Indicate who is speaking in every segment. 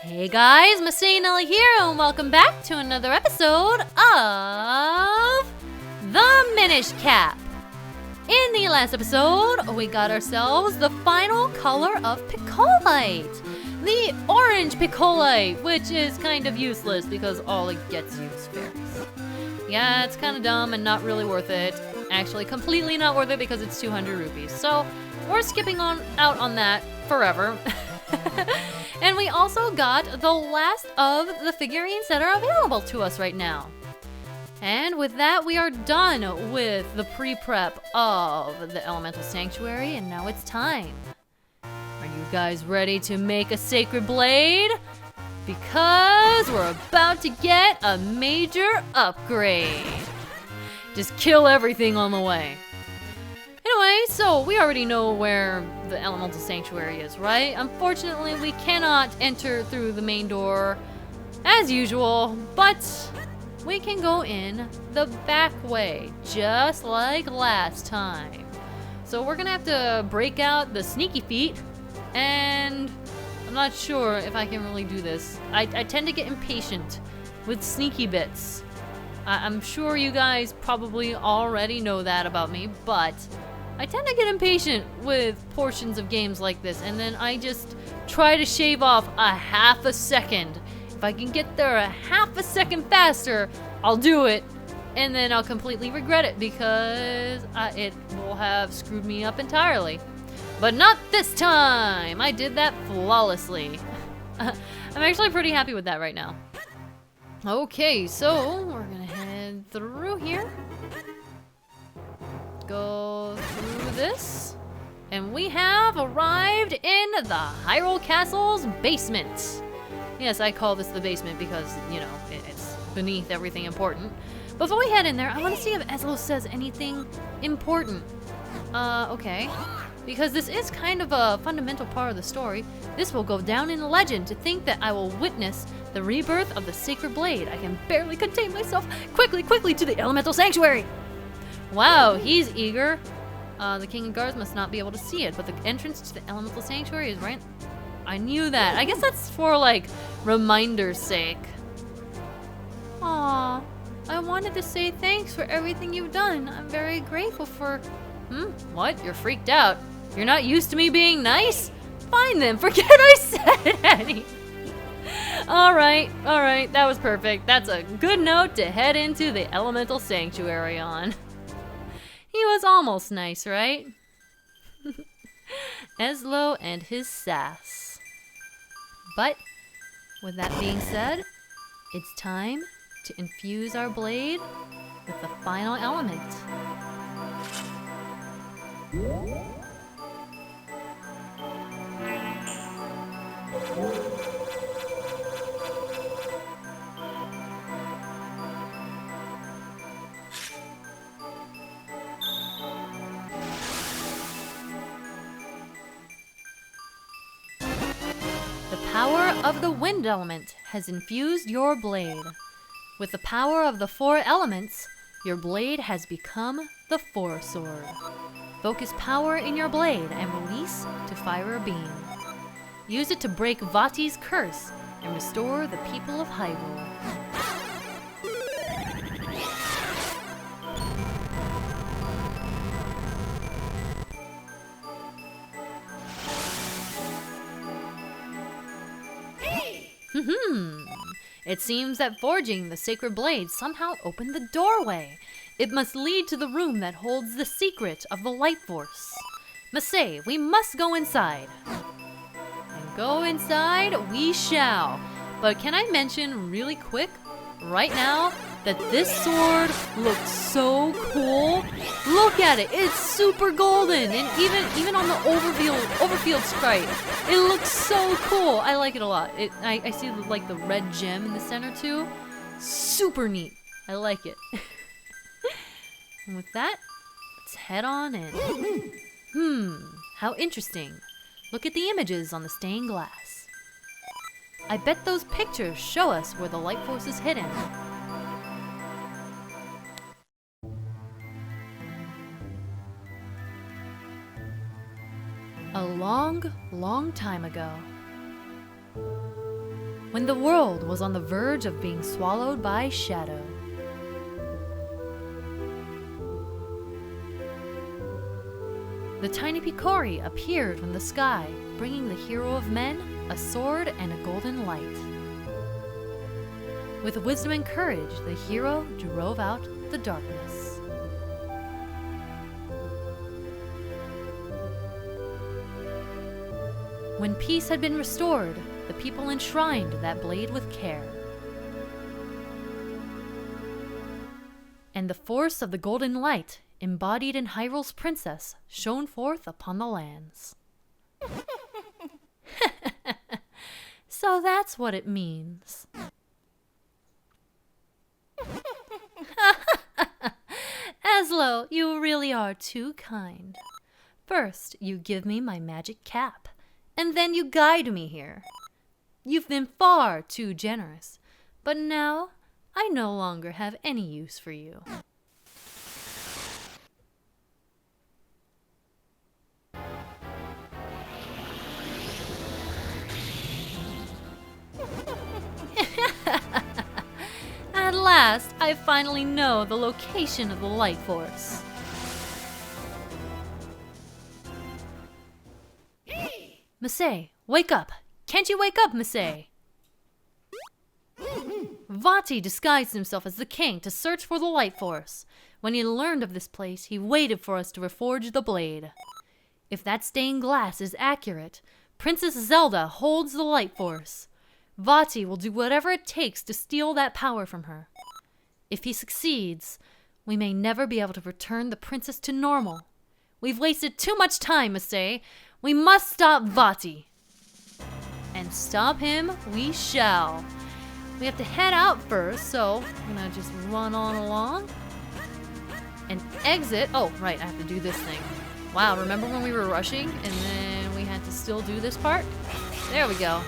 Speaker 1: Hey guys, MasaeAnela here, and welcome back to another episode of the Minish Cap. In the last episode, we got ourselves the final color of Picolite, the orange Picolite, which is kind of useless because all it gets you is fairies. Yeah, it's kind of dumb and not really worth it. Actually, completely not worth it because it's 200 rupees. So we're skipping out on that forever. And we also got the last of the figurines that are available to us right now. And with that, we are done with the pre-prep of the Elemental Sanctuary, and now it's time. Are you guys ready to make a sacred blade? Because we're about to get a major upgrade. Just kill everything on the way. Anyway, so we already know where the Elemental Sanctuary is, right? Unfortunately, we cannot enter through the main door as usual, but we can go in the back way, just like last time. So we're gonna have to break out the sneaky feet, and I'm not sure if I can really do this. I tend to get impatient with sneaky bits. I'm sure you guys probably already know that about me, but I tend to get impatient with portions of games like this, and then I just try to shave off a half a second. If I can get there a half a second faster, I'll do it, and then I'll completely regret it because it will have screwed me up entirely. But not this time! I did that flawlessly. I'm actually pretty happy with that right now. Okay, so we're gonna head through here. Go through this, and we have arrived in the Hyrule Castle's basement. Yes, I call this the basement because, you know, it's beneath everything important. Before we head in there, I want to see if Ezlo says anything important. Okay. Because this is kind of a fundamental part of the story. This will go down in legend. To think that I will witness the rebirth of the Sacred Blade. I can barely contain myself. Quickly, quickly to the Elemental Sanctuary! Wow, he's eager. The King of Guards must not be able to see it, but the entrance to the Elemental Sanctuary is right. I knew that. I guess that's for, like, reminder's sake. Aw, I wanted to say thanks for everything you've done. I'm very grateful for... What? You're freaked out. You're not used to me being nice? Fine then, forget I said any. Alright, that was perfect. That's a good note to head into the Elemental Sanctuary on. He was almost nice, right? Ezlo and his sass. But, with that being said, it's time to infuse our blade with the final element. The power of the wind element has infused your blade. With the power of the 4 elements, your blade has become the Force Sword. Focus power in your blade and release to fire a beam. Use it to break Vati's curse and restore the people of Hyrule. It seems that forging the Sacred Blade somehow opened the doorway. It must lead to the room that holds the secret of the Light Force. Masae, we must go inside. And go inside we shall. But can I mention really quick, right now, that this sword looks so cool? Look at it, it's super golden, and even on the overfield sprite, it looks so cool. I like it a lot. I see like the red gem in the center too. Super neat. I like it. And with that, let's head on in. How interesting. Look at the images on the stained glass. I bet those pictures show us where the Light Force is hidden. A long, long time ago. when the world was on the verge of being swallowed by shadow. The tiny Picori appeared from the sky, bringing the hero of men a sword and a golden light. With wisdom and courage, the hero drove out the darkness. When peace had been restored, the people enshrined that blade with care. And the force of the golden light, embodied in Hyrule's princess, shone forth upon the lands. So that's what it means. Aslo, you really are too kind. First, you give me my magic cap, and then you guide me here. You've been far too generous, but now I no longer have any use for you. At last, I finally know the location of the light force. Masae, wake up! Can't you wake up, Masae? Vati disguised himself as the king to search for the light force. When he learned of this place, he waited for us to reforge the blade. If that stained glass is accurate, Princess Zelda holds the light force. Vati will do whatever it takes to steal that power from her. If he succeeds, we may never be able to return the princess to normal. We've wasted too much time, Masae. We must stop Vati. And stop him we shall. We have to head out first, so I'm gonna just run on along. And exit. Oh, right, I have to do this thing. Wow, remember when we were rushing and then we had to still do this part? There we go.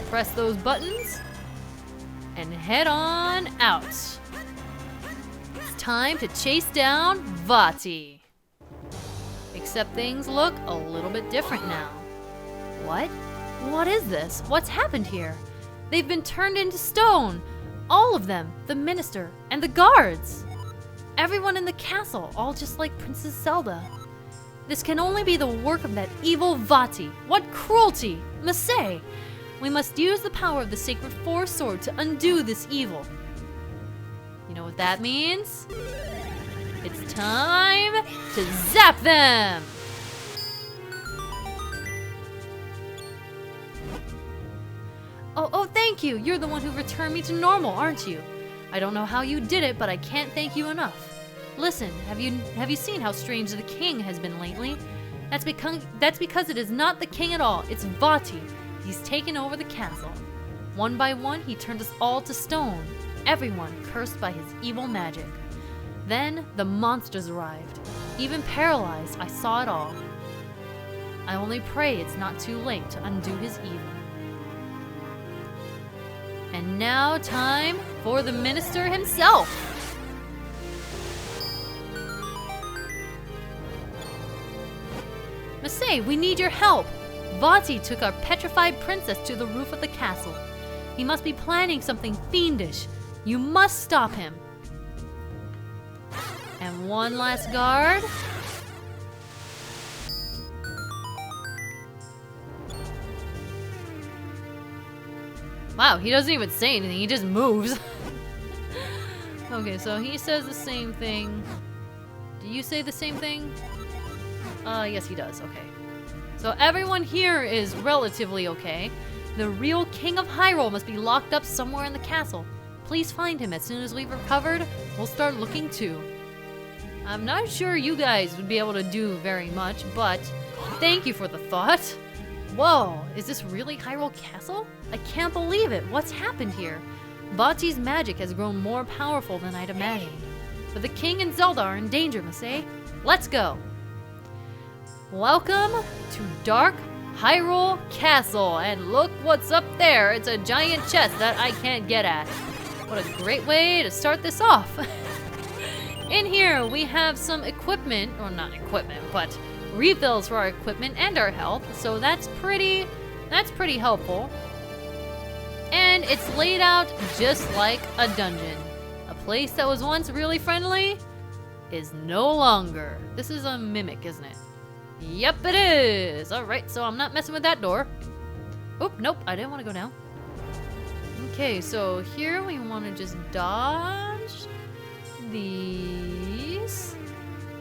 Speaker 1: Press those buttons and head on out. It's time to chase down Vati. Except things look a little bit different now. What? What is this? What's happened here? They've been turned into stone. All of them, the minister and the guards. Everyone in the castle, all just like Princess Zelda. This can only be the work of that evil Vati. What cruelty! Masae! We must use the power of the sacred force sword to undo this evil. You know what that means? It's time to zap them! Oh, thank you! You're the one who returned me to normal, aren't you? I don't know how you did it, but I can't thank you enough. Listen, have you seen how strange the king has been lately? That's because it is not the king at all, it's Vati. He's taken over the castle. One by one, he turned us all to stone. Everyone cursed by his evil magic. Then the monsters arrived. Even paralyzed, I saw it all. I only pray it's not too late to undo his evil. And now time for the minister himself. Masae, we need your help. Vati took our petrified princess to the roof of the castle. He must be planning something fiendish. You must stop him. And one last guard. Wow, he doesn't even say anything, he just moves. Okay, so he says the same thing. Do you say the same thing? Yes he does, okay. So everyone here is relatively okay. The real king of Hyrule must be locked up somewhere in the castle. Please find him as soon as we've recovered. We'll start looking too. I'm not sure you guys would be able to do very much, but thank you for the thought. Whoa, is this really Hyrule Castle? I can't believe it. What's happened here? Vati's magic has grown more powerful than I'd imagined. But the king and Zelda are in danger, Masae. Let's go. Welcome to Dark Hyrule Castle, and look what's up there. It's a giant chest that I can't get at. What a great way to start this off. In here we have some equipment, or not equipment, but refills for our equipment and our health, so that's pretty helpful. And it's laid out just like a dungeon. A place that was once really friendly is no longer. This is a mimic, isn't it? Yep, it is. All right, so I'm not messing with that door. Oop, nope, I didn't want to go down. Okay, so here we want to just dodge these.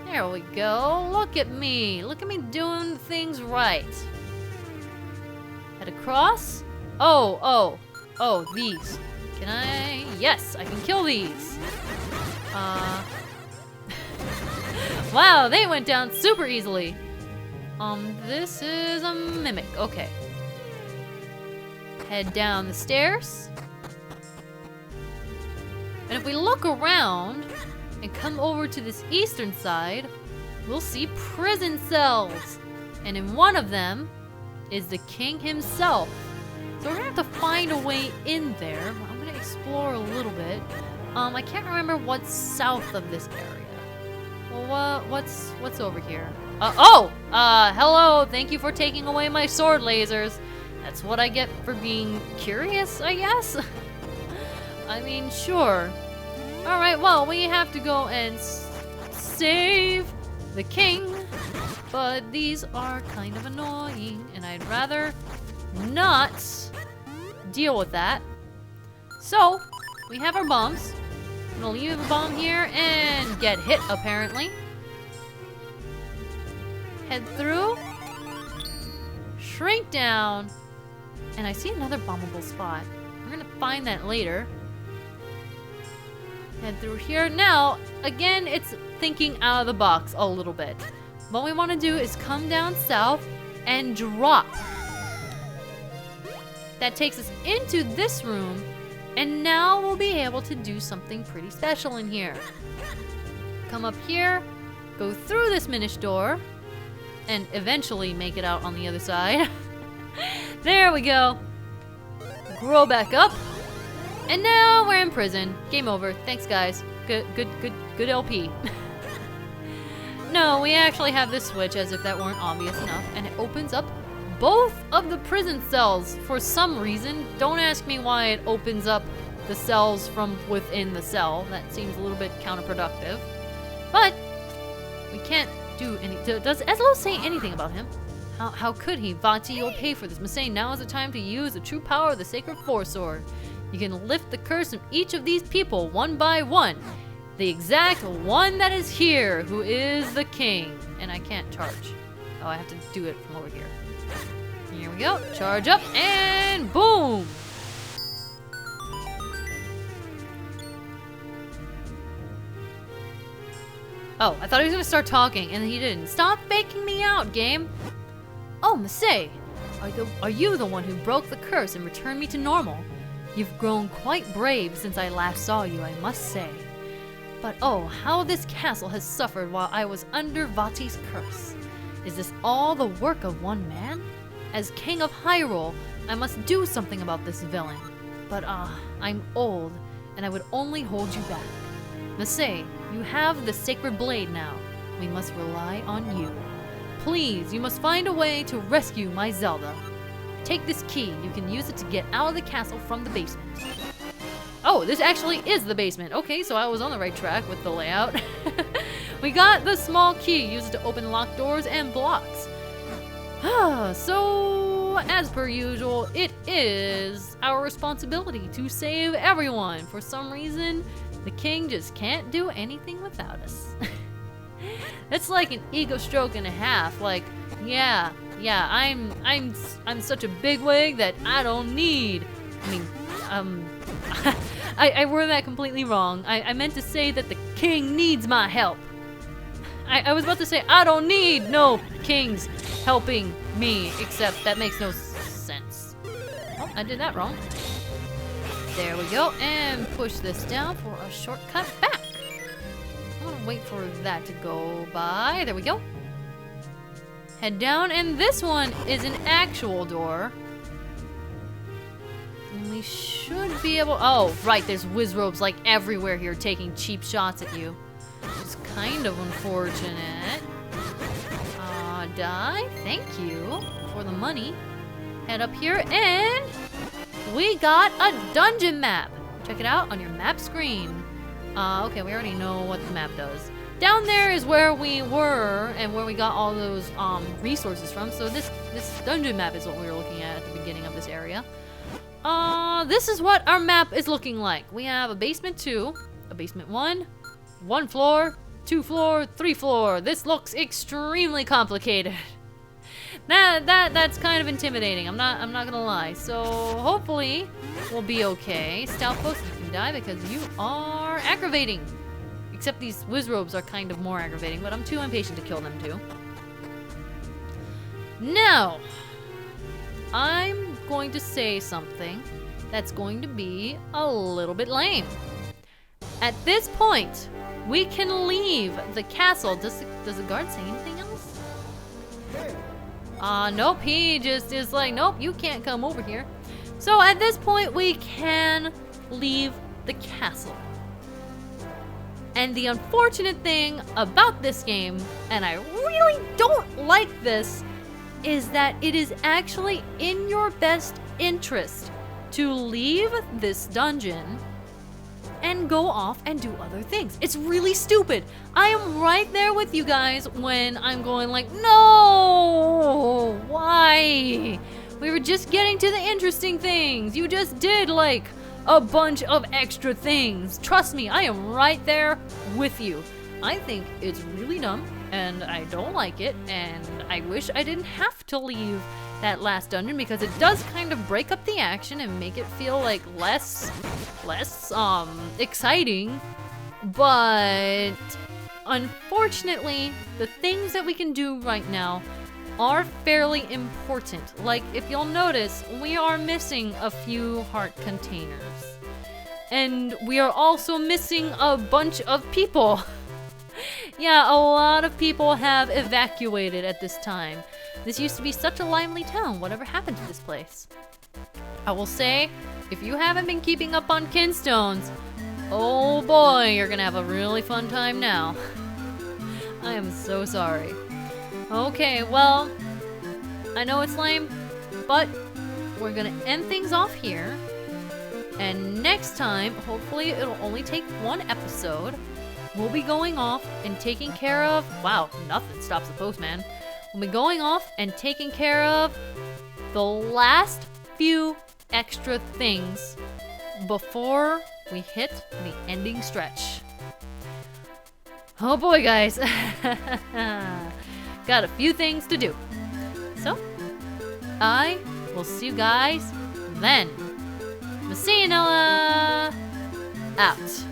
Speaker 1: There we go. Look at me. Look at me doing things right. Head across. Oh, these. Can I? Yes, I can kill these. Wow, they went down super easily. This is a mimic. Okay. Head down the stairs. And if we look around and come over to this eastern side, we'll see prison cells. And in one of them is the king himself. So we're gonna have to find a way in there. I'm gonna explore a little bit. I can't remember what's south of this area. Well, what's over here? Hello. Thank you for taking away my sword lasers. That's what I get for being curious, I guess. I mean, sure. All right. Well, we have to go and save the king, but these are kind of annoying, and I'd rather not deal with that. So we have our bombs. I'm gonna leave a bomb here and get hit, apparently. Head through. Shrink down. And I see another bombable spot. We're gonna find that later. Head through here. Now, again, it's thinking out of the box a little bit. What we want to do is come down south and drop. That takes us into this room. And now we'll be able to do something pretty special in here. Come up here, go through this Minish door, and eventually make it out on the other side. There we go. Grow back up. And now we're in prison. Game over. Thanks, guys. Good LP. No, we actually have this switch as if that weren't obvious enough, and it opens up both of the prison cells for some reason. Don't ask me why it opens up the cells from within the cell. That seems a little bit counterproductive. But we can't do any. Does Ezlo say anything about him? How could he? Vati, you'll pay for this. Masay, now is the time to use the true power of the Sacred Force Sword. You can lift the curse from each of these people one by one. The exact one that is here, who is the king. And I can't charge. Oh, I have to do it from over here. Here we go. Charge up and boom! Oh, I thought he was gonna start talking and he didn't. Stop faking me out, game! Oh, Masay, are you the one who broke the curse and returned me to normal? You've grown quite brave since I last saw you, I must say. But oh, how this castle has suffered while I was under Vati's curse. Is this all the work of one man? As king of Hyrule, I must do something about this villain. But I'm old, and I would only hold you back. Masay, you have the sacred blade now. We must rely on you. Please, you must find a way to rescue my Zelda. Take this key. You can use it to get out of the castle from the basement. Oh, this actually is the basement. Okay, so I was on the right track with the layout. We got the small key. Use it to open locked doors and blocks. So, as per usual, it is our responsibility to save everyone. For some reason, the king just can't do anything without us. It's like an ego stroke and a half. Like, yeah, I'm such a bigwig that I don't need. I mean, I worded that completely wrong. I meant to say that the king needs my help. I was about to say I don't need no kings helping me, except that makes no sense. Oh, I did that wrong. There we go, and push this down for a shortcut back. I'm gonna wait for that to go by. There we go. Head down, and this one is an actual door. And we should be able... Oh, right, there's Wizrobes like everywhere here taking cheap shots at you. It's kind of unfortunate. Die. Thank you for the money. Head up here and we got a dungeon map. Check it out on your map screen. Okay, we already know what the map does. Down there is where we were and where we got all those resources from. So this dungeon map is what we were looking at the beginning of this area. This is what our map is looking like. We have a basement 2, a basement 1, 1 floor, 2 floor, 3 floor. This looks extremely complicated. That's kind of intimidating. I'm not gonna lie. So hopefully we'll be okay. Stealth post, you can die because you are aggravating. Except these wizrobes are kind of more aggravating, but I'm too impatient to kill them too. Now, I'm going to say something that's going to be a little bit lame. At this point, we can leave the castle. Does the guard say anything else? Nope, he just is like, nope, you can't come over here. So at this point, we can leave the castle. And the unfortunate thing about this game, and I really don't like this, is that it is actually in your best interest to leave this dungeon and go off and do other things. It's really stupid. I am right there with you guys when I'm going like, no, why? We were just getting to the interesting things. You just did like a bunch of extra things. Trust me, I am right there with you. I think it's really dumb and I don't like it, and I wish I didn't have to leave that last dungeon because it does kind of break up the action and make it feel like less exciting. But unfortunately, the things that we can do right now are fairly important. Like, if you'll notice, we are missing a few heart containers. And we are also missing a bunch of people. Yeah, a lot of people have evacuated at this time. This used to be such a lively town. Whatever happened to this place? I will say, if you haven't been keeping up on Kinstones, oh boy, you're gonna have a really fun time now. I am so sorry. Okay, well, I know it's lame, but we're gonna end things off here. And next time, hopefully it'll only take 1 episode, we'll be going off and taking care of, wow, nothing stops the postman. We'll be going off and taking care of the last few extra things before we hit the ending stretch. Oh boy, guys. Got a few things to do. So, I will see you guys then. MasaeAnela out.